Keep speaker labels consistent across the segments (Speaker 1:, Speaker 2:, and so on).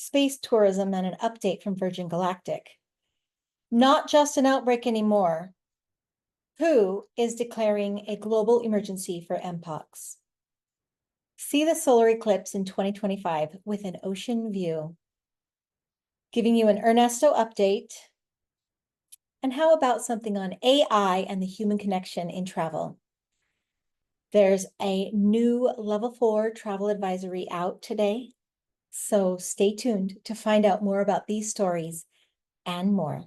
Speaker 1: space tourism, and an update from Virgin Galactic. Not just an outbreak anymore. WHO is declaring a global emergency for Mpox. See the solar eclipse in 2025 with an ocean view. Giving you an Ernesto update. And how about something on AI and the human connection in travel? There's a new level 4 travel advisory out today. So stay tuned to find out more about these stories and more.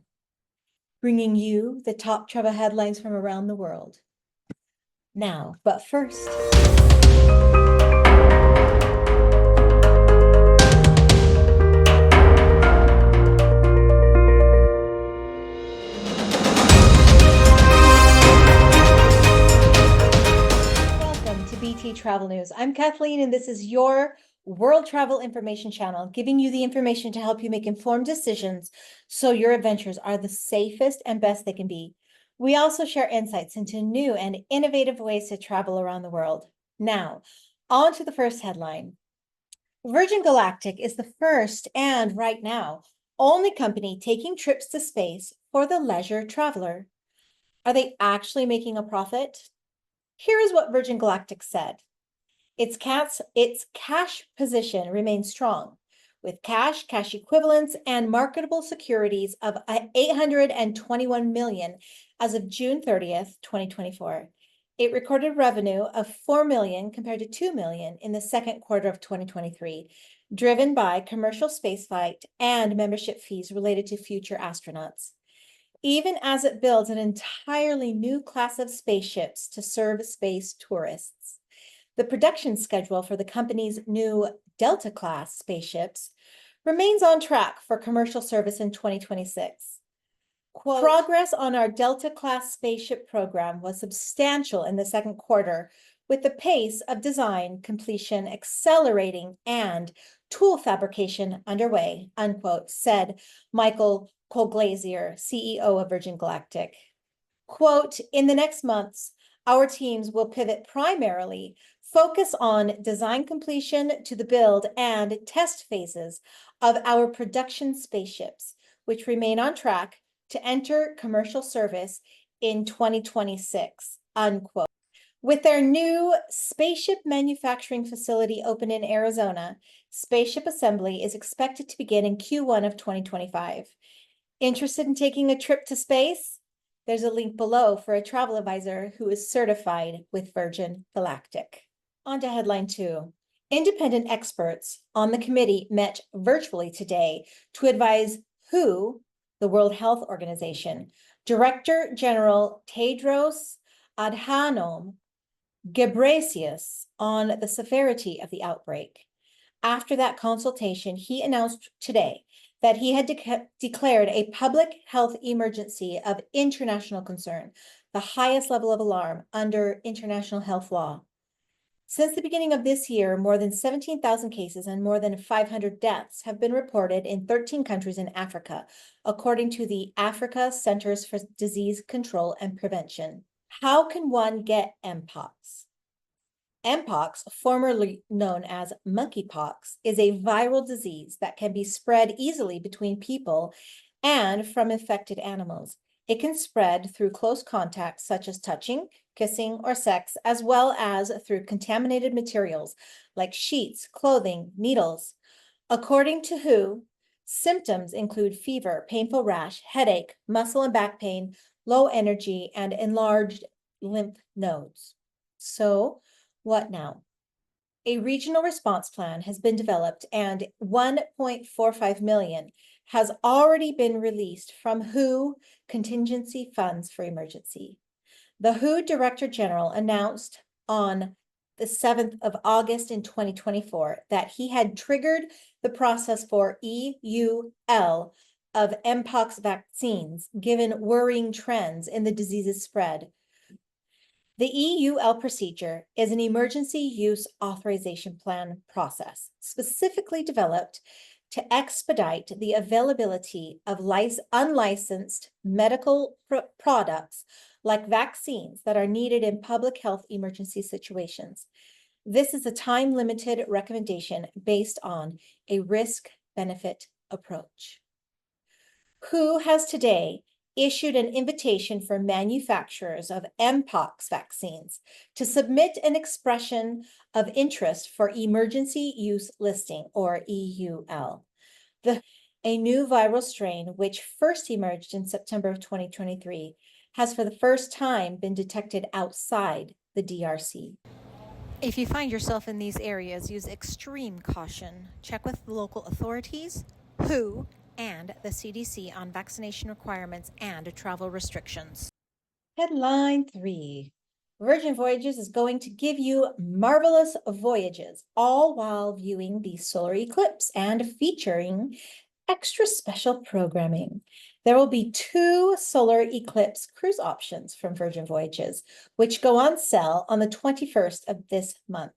Speaker 1: Bringing you the top travel headlines from around the world. Now, but first. Welcome to BTTravel News. I'm Kathleen, and this is your World Travel Information Channel, giving you the information to help you make informed decisions so your adventures are the safest and best they can be. We also share insights into new and innovative ways to travel around the world. Now, on to the first headline. Virgin Galactic is the first and, right now, only company taking trips to space for the leisure traveler. Are they actually making a profit? Here is what Virgin Galactic said. Its cash position remains strong, with cash equivalents, and marketable securities of $821 million as of June 30th, 2024. It recorded revenue of $4 million compared to $2 million in the second quarter of 2023, driven by commercial spaceflight and membership fees related to future astronauts. Even as it builds an entirely new class of spaceships to serve space tourists. The production schedule for the company's new Delta-class spaceships remains on track for commercial service in 2026. Quote, progress on our Delta-class spaceship program was substantial in the second quarter, with the pace of design completion accelerating and tool fabrication underway, unquote, said Michael Colglazier, CEO of Virgin Galactic. Quote, in the next months, our teams will pivot primarily, focus on design completion to the build and test phases of our production spaceships, which remain on track to enter commercial service in 2026, unquote. With their new spaceship manufacturing facility open in Arizona, spaceship assembly is expected to begin in Q1 of 2025. Interested in taking a trip to space? There's a link below for a travel advisor who is certified with Virgin Galactic. On to headline 2. Independent experts on the committee met virtually today to advise WHO, the World Health Organization, Director General Tedros Adhanom Ghebreyesus on the severity of the outbreak. After that consultation, he announced today that he had declared a public health emergency of international concern, the highest level of alarm under international health law. Since the beginning of this year, more than 17,000 cases and more than 500 deaths have been reported in 13 countries in Africa, according to the Africa Centers for Disease Control and Prevention. How can one get Mpox? Mpox, formerly known as monkeypox, is a viral disease that can be spread easily between people and from infected animals. It can spread through close contacts such as touching, kissing, or sex, as well as through contaminated materials like sheets, clothing, needles. According to WHO, symptoms include fever, painful rash, headache, muscle and back pain, low energy, and enlarged lymph nodes. So, what now? A regional response plan has been developed and $1.45 million has already been released from WHO contingency funds for emergency. The WHO Director General announced on the 7th of August in 2024 that he had triggered the process for EUL of Mpox vaccines, given worrying trends in the disease's spread. The EUL procedure is an emergency use authorization plan process specifically developed to expedite the availability of unlicensed medical products like vaccines that are needed in public health emergency situations. This is a time-limited recommendation based on a risk benefit approach. WHO has today issued an invitation for manufacturers of Mpox vaccines to submit an expression of interest for emergency use listing, or EUL. A new viral strain, which first emerged in September of 2023, has for the first time been detected outside the DRC. If you find yourself in these areas, use extreme caution. Check with local authorities, WHO, and the CDC on vaccination requirements and travel restrictions. Headline 3. Virgin Voyages is going to give you marvelous voyages, all while viewing the solar eclipse and featuring extra special programming. There will be 2 solar eclipse cruise options from Virgin Voyages, which go on sale on the 21st of this month.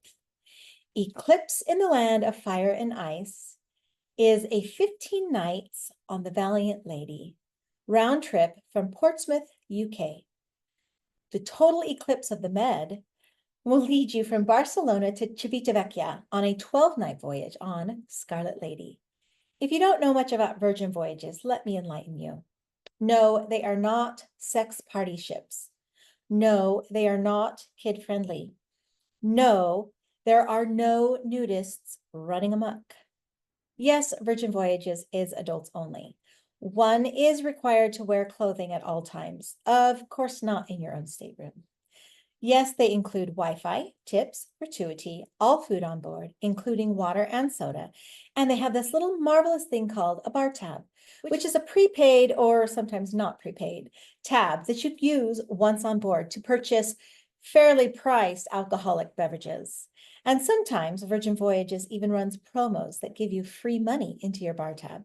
Speaker 1: Eclipse in the Land of Fire and Ice is a 15 nights on the Valiant Lady, round trip from Portsmouth, UK. The total eclipse of the Med will lead you from Barcelona to Civitavecchia on a 12-night voyage on Scarlet Lady. If you don't know much about Virgin Voyages, let me enlighten you. No, they are not sex party ships. No, they are not kid-friendly. No, there are no nudists running amok. Yes, Virgin Voyages is adults only. One is required to wear clothing at all times. Of course, not in your own stateroom. Yes, they include Wi-Fi, tips, gratuity, all food on board, including water and soda. And they have this little marvelous thing called a bar tab, which is a prepaid or sometimes not prepaid tab that you use once on board to purchase fairly priced alcoholic beverages. And sometimes Virgin Voyages even runs promos that give you free money into your bar tab.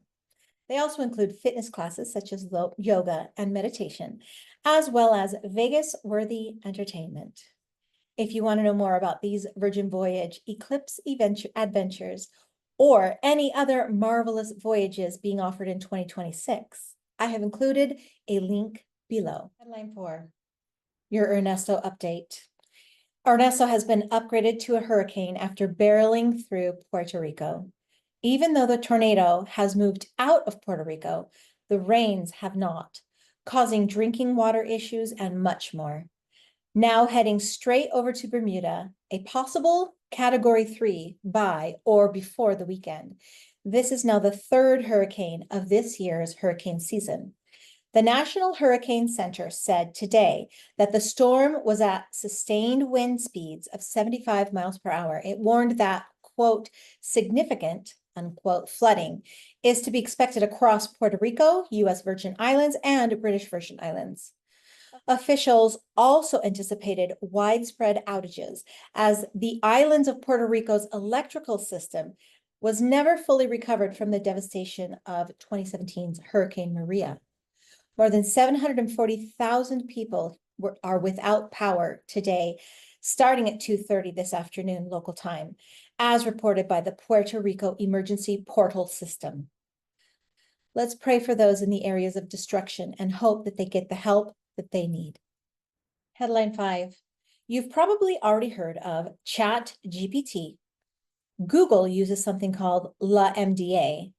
Speaker 1: They also include fitness classes such as yoga and meditation, as well as Vegas-worthy entertainment. If you want to know more about these Virgin Voyage Eclipse adventures or any other marvelous voyages being offered in 2026, I have included a link below. Headline 4, your Ernesto update. Ernesto has been upgraded to a hurricane after barreling through Puerto Rico. Even though the tornado has moved out of Puerto Rico, the rains have not, causing drinking water issues and much more. Now heading straight over to Bermuda, a possible Category 3 by or before the weekend. This is now the 3rd hurricane of this year's hurricane season. The National Hurricane Center said today that the storm was at sustained wind speeds of 75 miles per hour. It warned that, quote, significant, unquote, flooding is to be expected across Puerto Rico, U.S. Virgin Islands, and British Virgin Islands. Officials also anticipated widespread outages as the islands of Puerto Rico's electrical system was never fully recovered from the devastation of 2017's Hurricane Maria. More than 740,000 people are without power today, starting at 2:30 this afternoon local time, as reported by the Puerto Rico Emergency Portal System. Let's pray for those in the areas of destruction and hope that they get the help that they need. Headline 5. You've probably already heard of ChatGPT. Google uses something called LaMDA.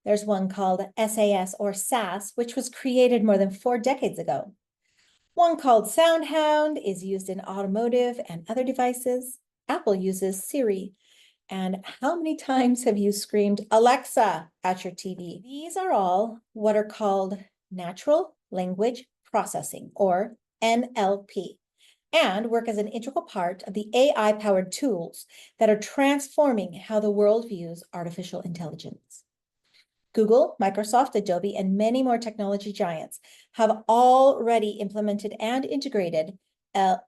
Speaker 1: There's one called SAS or SAS, which was created more than 4 decades ago. One called SoundHound is used in automotive and other devices. Apple uses Siri. And how many times have you screamed Alexa at your TV? These are all what are called natural language processing, or NLP, and work as an integral part of the AI-powered tools that are transforming how the world views artificial intelligence. Google, Microsoft, Adobe, and many more technology giants have already implemented and integrated NLPs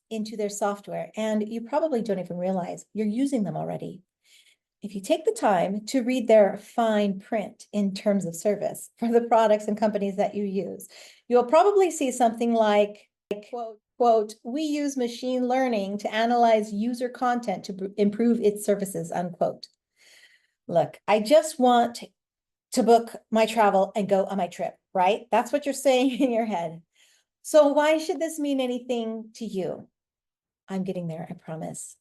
Speaker 1: into their software, and you probably don't even realize you're using them already. If you take the time to read their fine print in terms of service for the products and companies that you use, you'll probably see something like, quote, we use machine learning to analyze user content to improve its services, unquote. Look, I just want to book my travel and go on my trip, right? That's what you're saying in your head. So why should this mean anything to you? I'm getting there, I promise.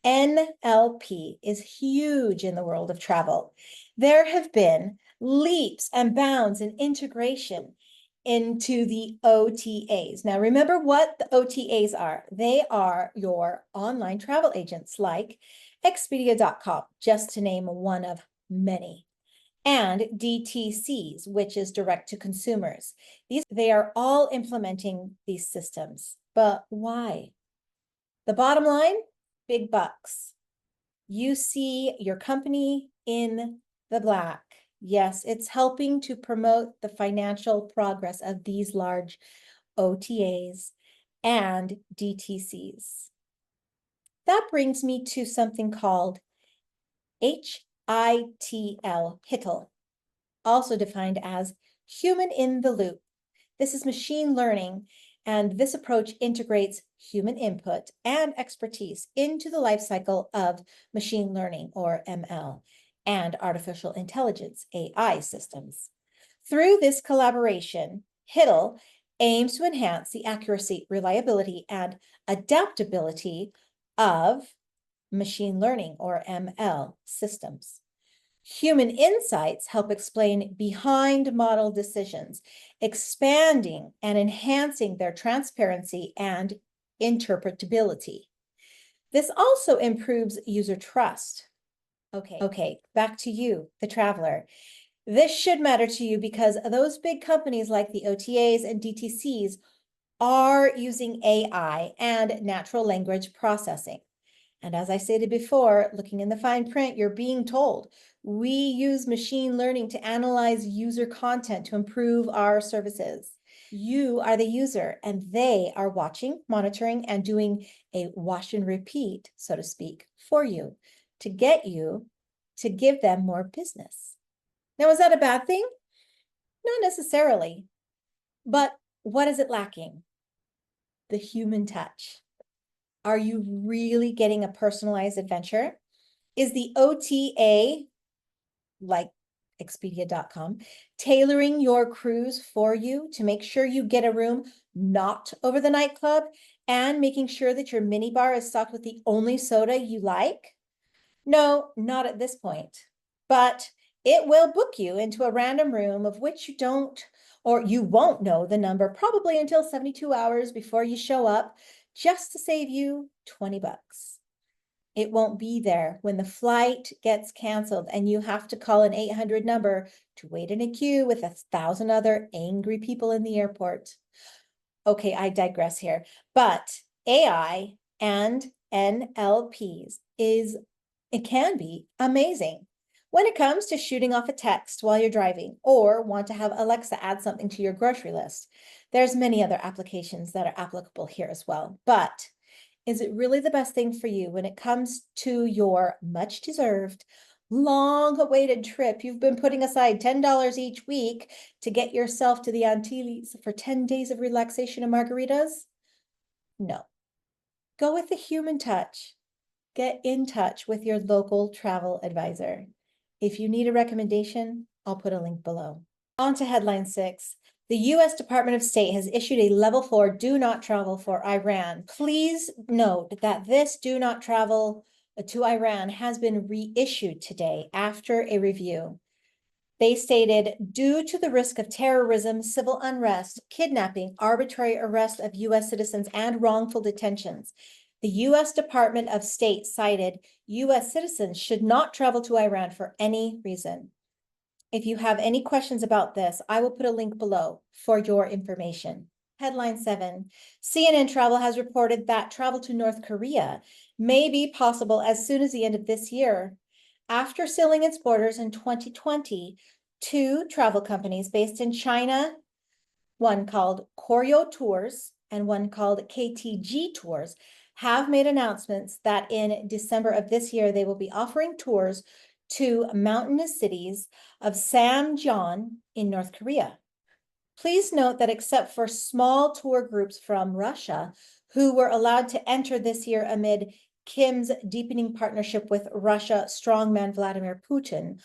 Speaker 1: NLP is huge in the world of travel. There have been leaps and bounds in integration into the OTAs. Now, remember what the OTAs are. They are your online travel agents like Expedia.com, just to name one of many, and DTCs, which is direct to consumers. They are all implementing these systems. But why? The bottom line, big bucks. You see your company in the black. Yes, it's helping to promote the financial progress of these large OTAs and DTCs. That brings me to something called HITL, also defined as human in the loop. This is machine learning, and this approach integrates human input and expertise into the life cycle of machine learning, or ML, and artificial intelligence, AI systems. Through this collaboration, HITL aims to enhance the accuracy, reliability, and adaptability of machine learning, or ML, systems. Human insights help explain behind model decisions, expanding and enhancing their transparency and interpretability. This also improves user trust. Okay, back to you, the traveler. This should matter to you because those big companies like the OTAs and DTCs are using AI and natural language processing. And as I stated before, looking in the fine print, you're being told we use machine learning to analyze user content to improve our services. You are the user, and they are watching, monitoring, and doing a wash and repeat, so to speak, for you to get you to give them more business. Now, is that a bad thing? Not necessarily. But what is it lacking? The human touch. Are you really getting a personalized adventure? Is the OTA, like Expedia.com, tailoring your cruise for you to make sure you get a room not over the nightclub and making sure that your minibar is stocked with the only soda you like? No, not at this point. But it will book you into a random room of which you don't, or you won't know the number probably until 72 hours before you show up, just to save you 20 bucks. It won't be there when the flight gets canceled and you have to call an 800 number to wait in a queue with 1,000 other angry people in the airport. Okay, I digress here, but AI and NLPs it can be amazing. When it comes to shooting off a text while you're driving or want to have Alexa add something to your grocery list, there's many other applications that are applicable here as well. But is it really the best thing for you when it comes to your much-deserved, long-awaited trip? You've been putting aside $10 each week to get yourself to the Antilles for 10 days of relaxation and margaritas? No. Go with the human touch. Get in touch with your local travel advisor. If you need a recommendation, I'll put a link below. On to headline 6. The U.S. Department of State has issued a level 4 do not travel for Iran. Please note that this do not travel to Iran has been reissued today after a review. They stated, due to the risk of terrorism, civil unrest, kidnapping, arbitrary arrest of U.S. citizens, and wrongful detentions, the U.S. Department of State cited U.S. citizens should not travel to Iran for any reason. If you have any questions about this, I will put a link below for your information. Headline 7. CNN Travel has reported that travel to North Korea may be possible as soon as the end of this year. After sealing its borders in 2020, 2 travel companies based in China, one called Koryo Tours and one called KTG Tours, have made announcements that in December of this year, they will be offering tours to mountainous cities of Samjeon in North Korea. Please note that except for small tour groups from Russia, who were allowed to enter this year amid Kim's deepening partnership with Russia strongman Vladimir Putin,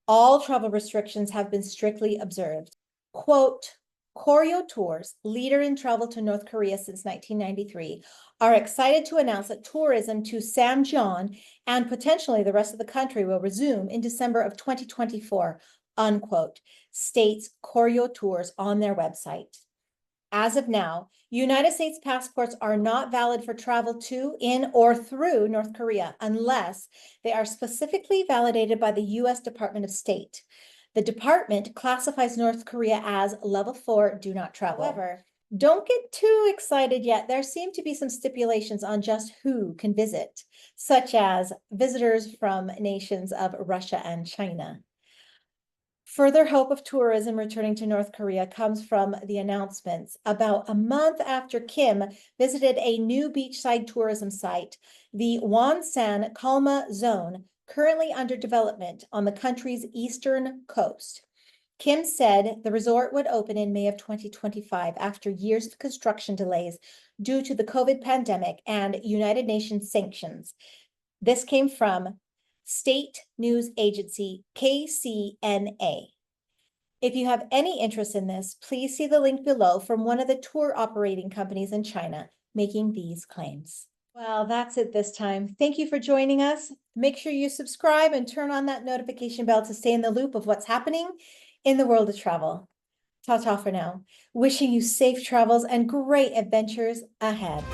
Speaker 1: all travel restrictions have been strictly observed. Quote, Koryo Tours, leader in travel to North Korea since 1993, are excited to announce that tourism to Samjeon and potentially the rest of the country will resume in December of 2024, unquote, states Koryo Tours on their website. As of now, United States passports are not valid for travel to, in, or through North Korea unless they are specifically validated by the U.S. Department of State. The department classifies North Korea as level 4, do not travel. However, don't get too excited yet. There seem to be some stipulations on just who can visit, such as visitors from nations of Russia and China. Further hope of tourism returning to North Korea comes from the announcements about a month after Kim visited a new beachside tourism site, the Wonsan Kalma Zone, currently under development on the country's eastern coast. Kim said the resort would open in May of 2025 after years of construction delays due to the COVID pandemic and United Nations sanctions. This came from state news agency KCNA. If you have any interest in this, please see the link below from one of the tour operating companies in China making these claims. Well, that's it this time. Thank you for joining us. Make sure you subscribe and turn on that notification bell to stay in the loop of what's happening in the world of travel. Ta-ta for now. Wishing you safe travels and great adventures ahead.